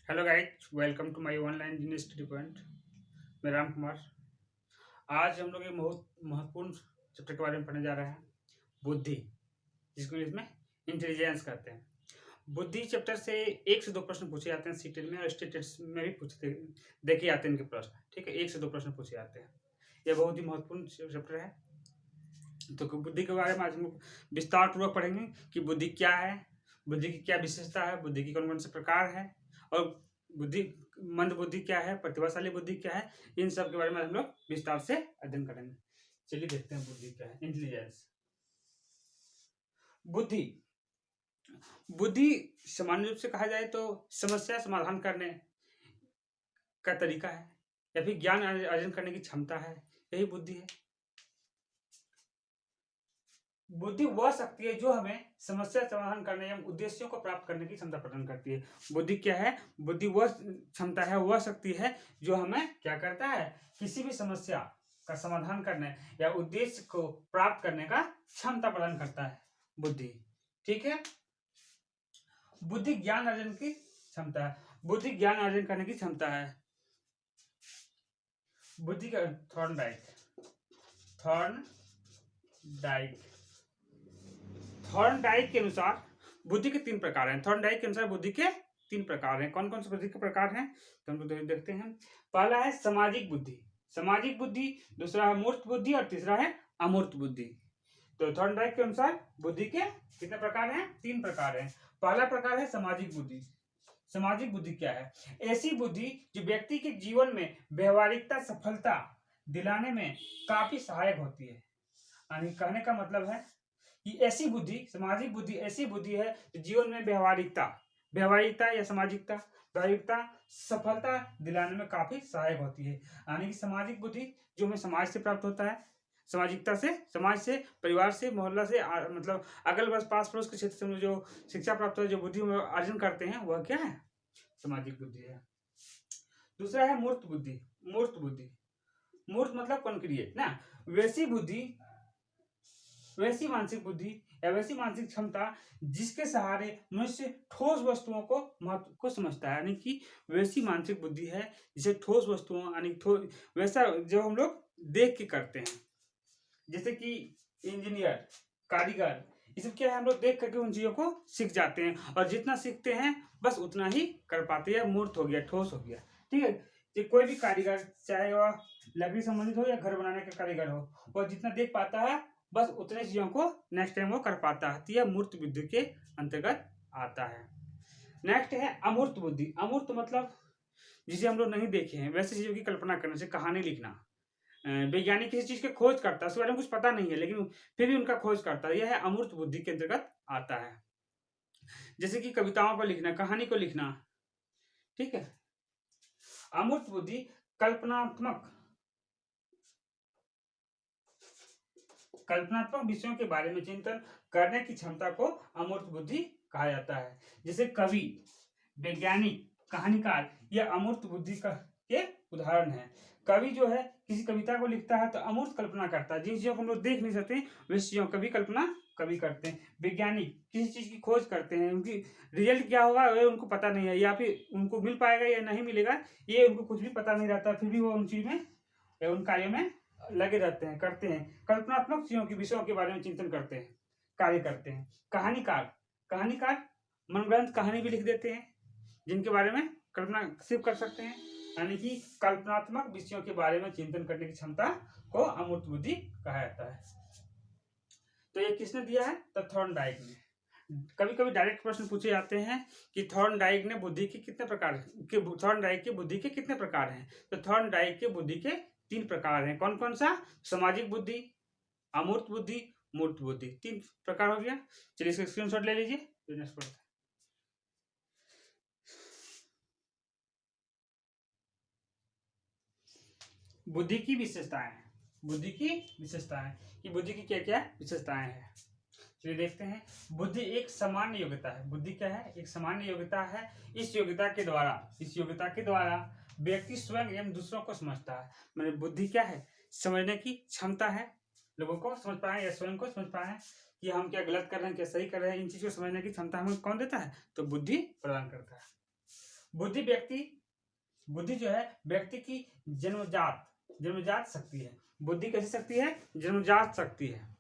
Hello guys, welcome to my online business study point. मैं राम कुमार। आज हम लोग एक बहुत महत्वपूर्ण चैप्टर के बारे में पढ़ने जा रहे हैं, बुद्धि, जिसको इसमें इंटेलिजेंस कहते हैं। बुद्धि चैप्टर से 1 से 2 प्रश्न पूछे जाते हैं सीटेट में, और स्टेटेट में भी पूछते देखे जाते हैं इनके प्रश्न। ठीक है, 1 से 2 प्रश्न पूछे जाते हैं। यह बहुत ही महत्वपूर्ण चैप्टर है। तो बुद्धि के बारे में आज हम लोग विस्तार पूर्वक पढ़ेंगे कि बुद्धि क्या है, बुद्धि की क्या विशेषता है, बुद्धि की कौन कौन से प्रकार है, और बुद्धि मंद बुद्धि क्या है, प्रतिभाशाली बुद्धि क्या है। इन सब के बारे में हम लोग विस्तार से अध्ययन करेंगे। चलिए देखते हैं बुद्धि क्या है। इंटेलिजेंस। बुद्धि बुद्धि सामान्य रूप से कहा जाए तो समस्या समाधान करने का तरीका है, या फिर ज्ञान अर्जन करने की क्षमता है, यही बुद्धि है। बुद्धि वह शक्ति है जो हमें समस्या समाधान करने एवं उद्देश्यों को प्राप्त करने की क्षमता प्रदान करती है। बुद्धि क्या है? बुद्धि वह क्षमता है, वह शक्ति है जो हमें क्या करता है, किसी भी समस्या का समाधान करने या उद्देश्य को प्राप्त करने का क्षमता प्रदान करता है बुद्धि। ठीक है। बुद्धि ज्ञान अर्जन की क्षमता है, बुद्धि ज्ञान अर्जन करने की क्षमता है। बुद्धि का थॉर्नडाइक थॉर्नडाइक के अनुसार बुद्धि के 3 प्रकार हैं। थॉर्नडाइक के अनुसार बुद्धि के 3 प्रकार हैं। कौन कौन से बुद्धि के प्रकार हैं तो हम लोग देखते हैं। पहला है सामाजिक बुद्धि, सामाजिक बुद्धि। दूसरा है मूर्त बुद्धि, और तीसरा है अमूर्त बुद्धि। तो थॉर्नडाइक के अनुसार बुद्धि के कितने प्रकार हैं? 3 प्रकार हैं। पहला प्रकार है सामाजिक बुद्धि। सामाजिक बुद्धि क्या है? ऐसी बुद्धि जो व्यक्ति के जीवन में व्यवहारिकता सफलता दिलाने में काफी सहायक होती है। यानी कहने का मतलब है कि ऐसी बुद्धि, सामाजिक बुद्धि ऐसी बुद्धि है जो जीवन में व्यवहारिकता या व्यवहारिकता सफलता दिलाने में काफी सहायक होती है। यानी कि सामाजिक बुद्धि जो हमें समाज से प्राप्त होता है, सामाजिकता से, समाज से, परिवार से, मोहल्ला से, मतलब अगल बगल पास पड़ोस के क्षेत्र में जो शिक्षा प्राप्त है, जो बुद्धि अर्जन करते हैं, वह क्या है? सामाजिक बुद्धि है। दूसरा है मूर्त बुद्धि। मूर्त मतलब कॉन्क्रिएट ना। वैसी बुद्धि, वैसी मानसिक बुद्धि या वैसी मानसिक क्षमता जिसके सहारे मनुष्य ठोस वस्तुओं को महत्व को समझता है। यानी कि वैसी मानसिक बुद्धि है जिसे ठोस वस्तुओं, यानी वैसा जो हम लोग देख के करते हैं, जैसे कि इंजीनियर, कारीगर, ये सब क्या है, हम लोग देख करके उन चीजों को सीख जाते हैं, और जितना सीखते हैं बस उतना ही कर पाते हैं। मूर्त हो गया, ठोस हो गया। ठीक है। ये कोई भी कारीगर, चाहे वह लकड़ी संबंधित हो या घर बनाने का कारीगर हो, वह जितना देख पाता है बस उतने चीजों को नेक्स्ट टाइम वो कर पाता है। तो यह मूर्त बुद्धि के अंतर्गत आता है। नेक्स्ट है अमूर्त बुद्धि। अमूर्त मतलब जिसे हम लोग नहीं देखे हैं, वैसे चीजों की कल्पना करने से, कहानी लिखना। वैज्ञानिक किसी चीज की खोज करता है, उसके बारे में कुछ पता नहीं है, लेकिन फिर भी उनका खोज करता है, यह है अमूर्त बुद्धि के अंतर्गत आता है। जैसे कि कविताओं को लिखना, कहानी को लिखना। ठीक है। अमूर्त बुद्धि कल्पनात्मक विषयों के बारे में चिंतन करने की क्षमता को अमूर्त बुद्धि कहा जाता है। जैसे कवि, वैज्ञानिक, कहानीकार, यह अमूर्त बुद्धि के उदाहरण है। कवि जो है किसी कविता को लिखता है तो अमूर्त कल्पना करता है, जिन चीजों को हम लोग देख नहीं सकते वैसी चीजों कभी कल्पना कवि करते हैं। वैज्ञानिक किसी चीज की खोज करते हैं, उनकी रिजल्ट क्या होगा ये उनको पता नहीं है, या फिर उनको मिल पाएगा या नहीं मिलेगा ये उनको कुछ भी पता नहीं रहता, फिर भी वो उन चीज में या उन कार्यों में लगे रहते हैं, करते हैं। कल्पनात्मक चीजों के विषयों के बारे में चिंतन करते हैं, कार्य करते हैं। कहानीकार मनगढ़ंत कहानी भी लिख देते हैं, जिनके बारे में कल्पना सिर्फ कर सकते हैं। यानी कि कल्पनात्मक विषयों के बारे में चिंतन करने की क्षमता को अमूर्त बुद्धि कहा जाता है। तो ये किसने दिया है? तो थॉर्नडाइक ने। कभी कभी डायरेक्ट प्रश्न पूछे जाते हैं कि थॉर्नडाइक ने बुद्धि के कितने प्रकार के, थॉर्नडाइक की बुद्धि के कितने प्रकार हैं? तो थॉर्नडाइक के बुद्धि के 3 प्रकार हैं। कौन कौन सा? सामाजिक बुद्धि, अमूर्त बुद्धि, मूर्त बुद्धि। 3 प्रकार हो गया। चलिए इसका स्क्रीनशॉट ले लीजिए। बुद्धि की विशेषताएं, बुद्धि की विशेषताएं कि बुद्धि की क्या क्या विशेषताएं हैं। चलिए देखते हैं। बुद्धि एक सामान्य योग्यता है। बुद्धि क्या है? एक सामान्य योग्यता है। इस योग्यता के द्वारा व्यक्ति स्वयं एवं दूसरों को समझता है। मतलब बुद्धि क्या है? समझने की क्षमता है, लोगों को समझ पाए या स्वयं को समझ पाए कि हम क्या गलत कर रहे हैं, क्या सही कर रहे हैं, इन चीजों को समझने की क्षमता हमें कौन देता है? तो बुद्धि प्रदान करता है। बुद्धि जो है व्यक्ति की जन्मजात शक्ति है। बुद्धि कैसी शक्ति है? जन्मजात शक्ति है।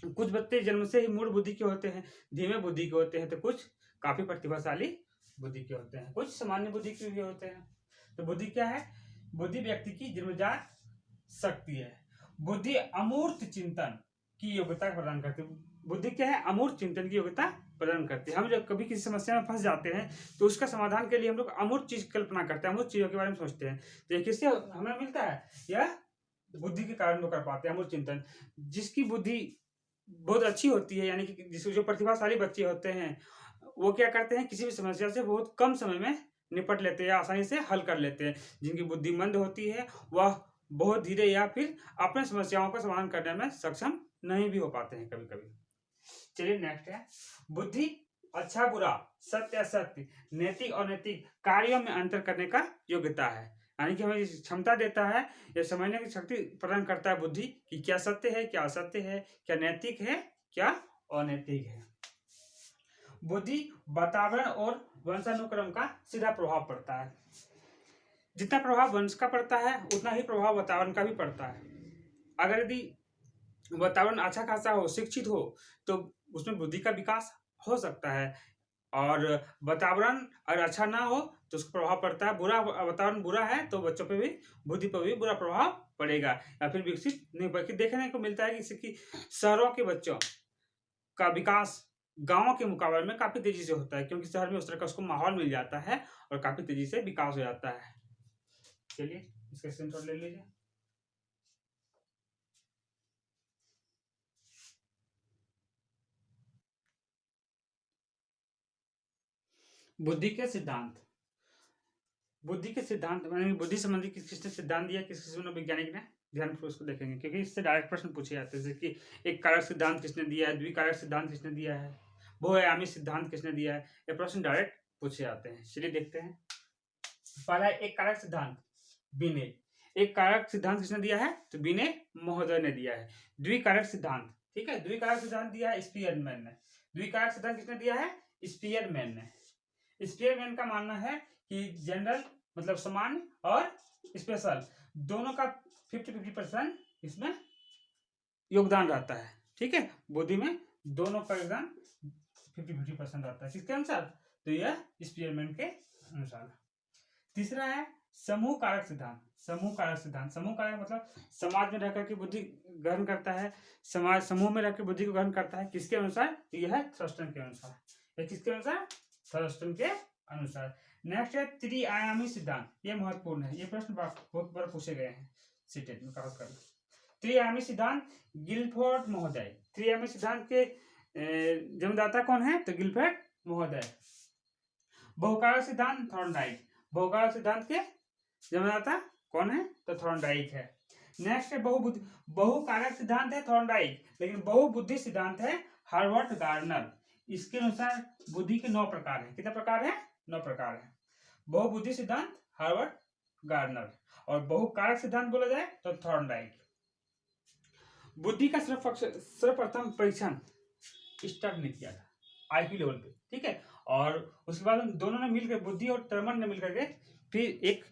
कुछ बच्चे जन्म से ही मूढ़ बुद्धि के होते हैं, धीमे बुद्धि के होते हैं, तो कुछ काफी प्रतिभाशाली बुद्धि के होते हैं, कुछ सामान्य बुद्धि के भी होते हैं। तो बुद्धि क्या है? बुद्धि व्यक्ति की जन्मजात शक्ति है। बुद्धि अमूर्त चिंतन की योग्यता प्रदान करती है। बुद्धि क्या है? अमूर्त चिंतन की योग्यता प्रदान करती है। हम जब कभी किसी समस्या में फंस जाते हैं तो उसका समाधान के लिए हम लोग अमूर्त चीज कल्पना करते हैं, अमूर्त चीजों के बारे में सोचते हैं। तो ये किससे हमें मिलता है? यह बुद्धि के कारण वो कर पाते हैं, अमूर्त चिंतन। जिसकी बुद्धि बहुत अच्छी होती है, यानी कि जो प्रतिभाशाली बच्चे होते हैं, वो क्या करते हैं? किसी भी समस्या से बहुत कम समय में निपट लेते हैं, आसानी से हल कर लेते हैं। जिनकी बुद्धि मंद होती है वह बहुत धीरे या फिर अपने समस्याओं का समाधान करने में सक्षम नहीं भी हो पाते हैं कभी कभी। चलिए नेक्स्ट है, बुद्धि अच्छा बुरा, सत्य असत्य, नैतिक और अनैतिक कार्यों में अंतर करने का योग्यता है। यानी कि हमें क्षमता देता है, यह समझने की शक्ति प्रदान करता है बुद्धि कि क्या सत्य है, क्या असत्य है, क्या नैतिक है, क्या अनैतिक है। बुद्धि वातावरण और वंशानुक्रम का सीधा प्रभाव पड़ता है। जितना प्रभाव वंश का पड़ता है उतना ही प्रभाव वातावरण का भी पड़ता है। अगर यदि वातावरण अच्छा खासा हो, शिक्षित हो, तो उसमें बुद्धि का विकास हो सकता है। और वातावरण अगर अच्छा ना हो तो उसका प्रभाव पड़ता है, बुरा वातावरण बुरा है तो बच्चों पे भी, बुद्धि पर भी बुरा प्रभाव पड़ेगा या फिर विकसित नहीं। बल्कि देखने को मिलता है कि शहरों के बच्चों का विकास गांवों के मुकाबले में काफी तेजी से होता है, क्योंकि शहर में उस तरह का उसको माहौल मिल जाता है और काफी तेजी से विकास हो जाता है। चलिए इसका स्क्रीनशॉट ले लीजिए। बुद्धि के सिद्धांत। बुद्धि के सिद्धांत मैंने बुद्धि संबंधी किसने सिद्धांत दिया, किस वैज्ञानिक ने, ध्यानपूर्वक उसको देखेंगे, क्योंकि इससे डायरेक्ट प्रश्न पूछे जाते हैं। जैसे कि एक कारक सिद्धांत किसने दिया है, द्विकारक सिद्धांत किसने दिया है, बहुआयामी सिद्धांत किसने दिया है, ये प्रश्न डायरेक्ट पूछे जाते हैं। चलिए देखते हैं। पहला एक कारक सिद्धांत, बिने। एक कारक सिद्धांत किसने दिया है? तो बिने महोदय ने दिया है। द्विकारक सिद्धांत, ठीक है, द्विकारक सिद्धांत दिया है स्पीयरमैन ने। द्विकारक सिद्धांत किसने दिया है? स्पीयरमैन ने। स्पीयरमैन का मानना है कि जनरल मतलब सामान्य और स्पेशल दोनों का 50-50% इसमें योगदान रहता है। ठीक है, बुद्धि में दोनों का योगदान 50-50% रहता है। किसके अनुसार? तो यह स्पीयरमैन के अनुसार। तीसरा है समूह कारक सिद्धांत। समूह कारक सिद्धांत, समूह कारक मतलब समाज में रहकर के बुद्धि ग्रहण करता है, समाज समूह में रहकर बुद्धि को ग्रहण करता है। किसके अनुसार? तो यह है थर्स्टन के अनुसार। यह किसके अनुसार? थर्स्टन के अनुसार। नेक्स्ट है त्रिआयामी सिद्धांत। ये महत्वपूर्ण है, ये प्रश्न बहुत बार पूछे गए हैं सीटेट में, खास कर। त्रिआयामी सिद्धांत गिलफोर्ड महोदय। त्रिआयामी सिद्धांत के जन्मदाता कौन है? तो गिलफोर्ड महोदय। बहुकारक सिद्धांत थॉर्नडाइक। बहुकारक सिद्धांत के जन्मदाता कौन है? तो थॉर्नडाइक है। नेक्स्ट है बहुकारक सिद्धांत है थॉर्नडाइक, लेकिन बहुबुद्धि सिद्धांत है हार्वर्ड गार्डनर। इसके अनुसार बुद्धि के 9 प्रकार हैं। कितने प्रकार हैं? 9 प्रकार हैं। बहुबुद्धि सिद्धांत हार्वर्ड गार्डनर, और बहुकारक सिद्धांत बोला जाए तो थॉर्नडाइक। बुद्धि का सर्वप्रथम परीक्षण स्टर्न ने किया था, आईक्यू लेवल पे, ठीक है। और उसके बाद दोनों ने मिलकर, बुद्धि और टर्मन ने मिलकर के फिर एक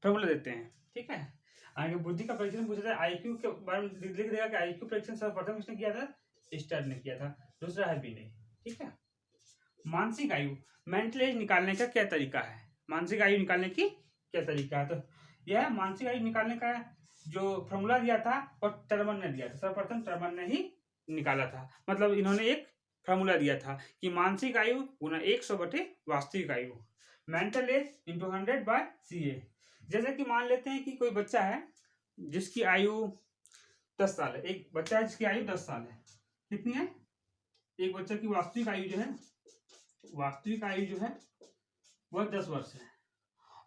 फॉर्मूला देते हैं, ठीक है। आगे बुद्धि का परीक्षण पूछा जाए आईक्यू के बारे में लिख देगा कि आईक्यू परीक्षण सर्वप्रथम किसने किया था? स्टर्न ने किया था। दूसरा है बिने, ठीक है। मानसिक आयु, मेंटल एज निकालने का क्या तरीका है? मानसिक आयु निकालने की क्या तरीका है? तो यह मानसिक आयु निकालने का जो फॉर्मूला दिया था और टर्मन ने दिया था, सर्वप्रथम टर्मन ने ही निकाला था। मतलब इन्होंने एक फॉर्मूला दिया था कि मानसिक आयु गुना 100 बटे वास्तविक आयु, मेंटल एज इंटू 100/CA। जैसे कि मान लेते हैं कि कोई बच्चा है जिसकी आयु 10 साल है, एक बच्चा है जिसकी आयु 10 साल है। कितनी है? एक बच्चे की वास्तविक आयु जो है, वास्तविक आयु जो है वह 10 वर्ष है,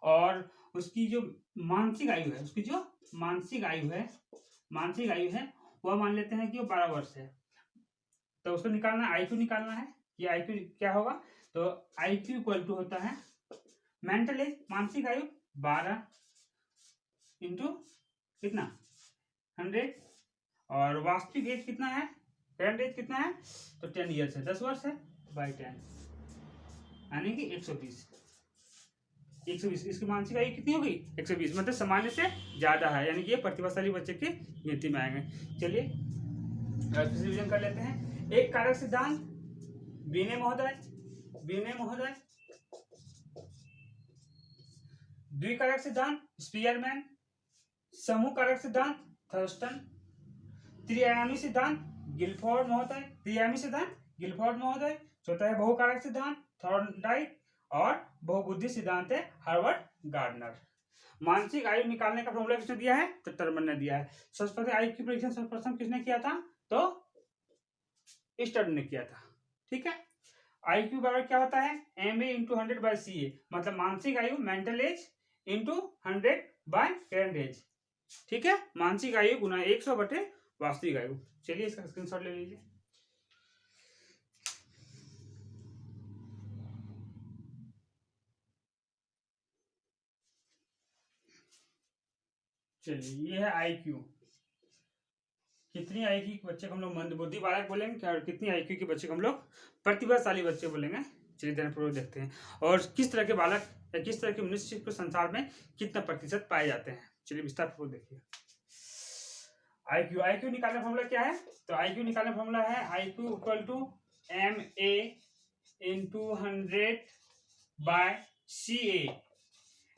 और उसकी जो मानसिक आयु है, उसकी जो मानसिक आयु है वह मान लेते हैं कि वो 12 वर्ष है। तो उसको निकालना, आईक्यू निकालना है कि आईक्यू क्या होगा। तो आईक्यू इक्वल टू होता है मेंटल एज, मानसिक आयु 12 इंटू कितना 100, और वास्तविक एज कितना है, करंट एज कितना है, तो 10 ईयर्स है, 10 वर्ष है बाई 10, यानी कि 120। 120, इसकी मानसिक आयु कितनी होगी 120, मतलब सामान्य से ज्यादा है, यानी कि ये प्रतिभाशाली बच्चे की गिनती में आएंगे। चलिए रिवीजन कर लेते हैं। एक कारक सिद्धांत, बीने महोदय, बीने महोदय। द्विकारक सिद्धांत, स्पीयरमैन। समूह कारक सिद्धांत, थर्स्टन। त्रिआयामी सिद्धांत, गिलफोर्ड महोदय, त्रिआयामी सिद्धांत गिलफोर्ड महोदय। चौथा है बहुकारक सिद्धांत, थॉर्नडाइक। और बहुबुद्धि सिद्धांत है हार्वर्ड गार्डनर। मानसिक आयु निकालने का फॉर्मूला किसने दिया है, तो टर्मन ने दिया है। सर्वप्रथम आयु की परीक्षण सर्वप्रथम किसने किया था, तो स्टर्न ने किया था। ठीक है, आई क्यू बराबर क्या होता है, एम ए इंटू 100/CA, मतलब मानसिक आयु मेंटल एज इंटू 100/करंट एज। ठीक है, मानसिक आयु गुना 100 बटे वास्तविक आयु। चलिए इसका स्क्रीनशॉट ले लीजिए। चलिए ये है IQ, कितनी IQ के बच्चे को हम लोग मंदबुद्धि बालक बोलेंगे और कितनी IQ के बच्चे को हम लोग प्रतिभाशाली बच्चे बोलेंगे। चलिए ध्यानपूर्वक देखते हैं, और किस तरह के बालक या किस तरह के मनुष्य को संसार में कितना प्रतिशत पाए जाते हैं। चलिए विस्तारपूर्वक देखिए। IQ निकालने का फॉर्मूला क्या है, तो IQ निकालने का फॉर्मूला है IQ equal to MA into 100/CA।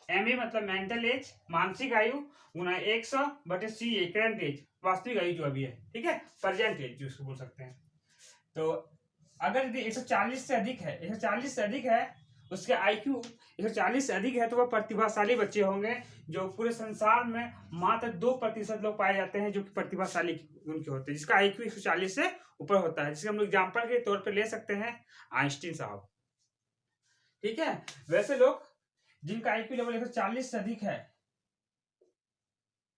MA मतलब मेंटल एज, मानसिक आयु, गुना 100 बटे CA करंट एज, वास्तविक आयु जो अभी है। ठीक है, प्रेजेंट एज जो उसको बोल सकते हैं। तो अगर यदि 140 से अधिक है, 140 से अधिक है, उसके IQ 140 से अधिक है, तो वह प्रतिभाशाली बच्चे होंगे। जो पूरे संसार में मात्र 2% लोग पाए जाते हैं जो कि प्रतिभाशाली उनके होते हैं, जिसका IQ 140 से ऊपर होता है, जिसके हम लोग एग्जाम्पल के तौर पर ले सकते हैं आइंस्टीन साहब। ठीक है, वैसे लोग जिनका IQ लेवल 140 से अधिक है,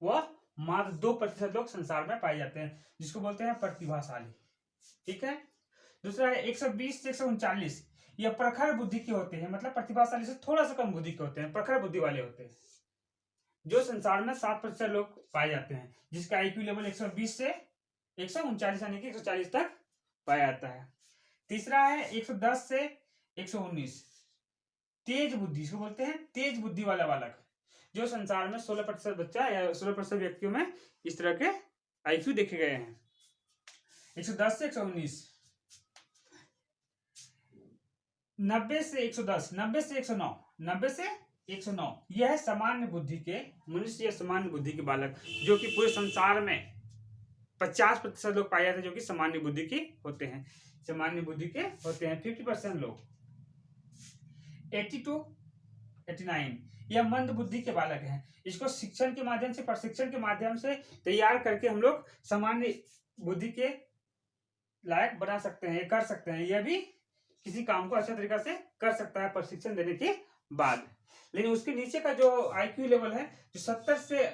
वह मात्र 2% लोग संसार में पाए जाते हैं, जिसको बोलते हैं प्रतिभाशाली। ठीक है, दूसरा है 120 से 139, यह प्रखर बुद्धि के होते हैं, मतलब प्रतिभाशाली से थोड़ा सा कम बुद्धि के होते हैं, प्रखर बुद्धि वाले होते हैं, जो संसार में 7% लोग पाए जाते हैं, जिसका IQ लेवल 120 से 139 यानी कि 140 तक पाया जाता है। तीसरा है 110 से 119, तेज बुद्धि, इसको बोलते हैं तेज बुद्धि वाला बालक, जो संसार में 16% बच्चा या 16% व्यक्तियों में इस तरह के IQ देखे गए हैं। 110 से 119, 90 से 110, 90 से 109, 90 से 109, यह है सामान्य बुद्धि के मनुष्य या सामान्य बुद्धि के बालक, जो कि पूरे संसार में 50% लोग पाए जाते हैं जो कि सामान्य बुद्धि के होते हैं, सामान्य बुद्धि के होते हैं 50% लोग। 80 to 89, यह मंद बुद्धि के बालक हैं, इसको शिक्षण के माध्यम से, प्रशिक्षण के माध्यम से तैयार करके हम लोग सामान्य बुद्धि के लायक बना सकते हैं, कर सकते हैं। यह भी किसी काम को अच्छा तरीका से कर सकता है प्रशिक्षण देने के बाद। लेकिन उसके नीचे का जो IQ लेवल है, जो 70 से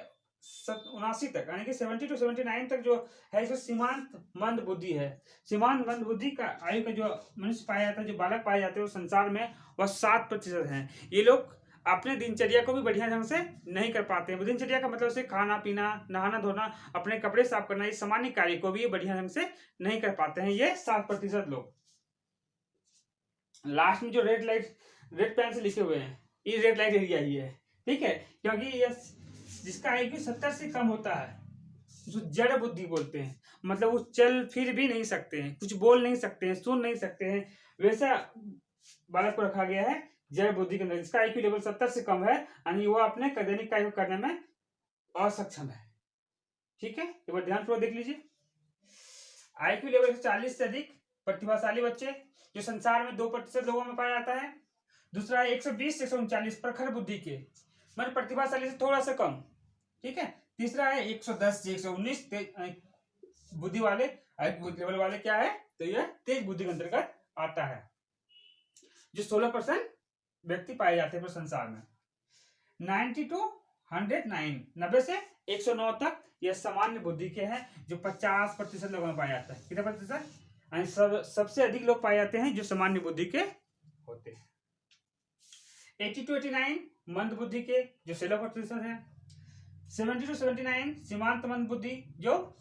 79 तक, यानी कि 70 to 79 तक जो है, इसको सीमांत मंद बुद्धि है। सीमांत मंद बुद्धि का आयु का जो मनुष्य पाया जाता है, जो बालक पाए जाते हैं वो संसार में, वह 7% है। ये लोग अपने दिनचर्या को भी बढ़िया ढंग से नहीं कर पाते हैं। दिनचर्या का मतलब से खाना पीना, नहाना धोना, अपने कपड़े साफ करना, ये सामान्य कार्य को भी बढ़िया ढंग से नहीं कर पाते हैं, ये 7% लोग। लास्ट में जो रेड पेन से लिखे हुए हैं, ये रेड लाइट एरिया ही है। ठीक है, क्योंकि ये जिसका IQ 70 से कम होता है, जो जड़ बुद्धि बोलते हैं, मतलब वो चल फिर भी नहीं सकते हैं, कुछ बोल नहीं सकते हैं, सुन नहीं सकते हैं, वैसा बालक को रखा गया है जड़ बुद्धि के अंदर, जिसका IQ लेवल 70 से कम है, यानी वो अपने दैनिक कार्य को करने में असक्षम है। ठीक है, एक बार ध्यानपूर्वक देख लीजिए। IQ लेवल 140 से अधिक प्रतिभाशाली बच्चे, जो संसार में 2% लोगों में पाया जाता है। दूसरा है 120 से 139, प्रखर बुद्धि के, मतलब प्रतिभाशाली से थोड़ा सा कम। ठीक है, तीसरा है 110 से 119 बुद्धि वाले, IQ लेवल वाले क्या है, तो यह तेज बुद्धि के अंतर्गत आता है, जो 16% व्यक्ति पाए जाते हैं संसार में। 90 to 109, 90 से 109 तक यह सामान्य बुद्धि के हैं, जो 50% लोगों में पाया जाता है। कितना प्रतिशत, सबसे अधिक लोग पाए जाते हैं जो सामान्य बुद्धि के होते हैं। 80 to 89 मंद बुद्धि के, जो 16% है। 70 to 79 सीमांत मंद बुद्धि, जो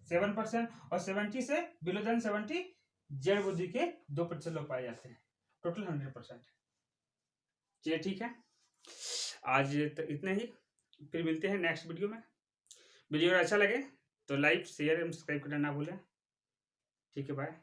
7%, और 70 से बिलो देन 70 जड़ बुद्धि के 2% लोग पाए जाते हैं, टोटल 100%। चलिए ठीक है, आज तो इतने ही, फिर मिलते हैं नेक्स्ट वीडियो में। वीडियो अच्छा लगे तो लाइक शेयर एवं सब्सक्राइब करना ना भूलें। ठीक है, बाय।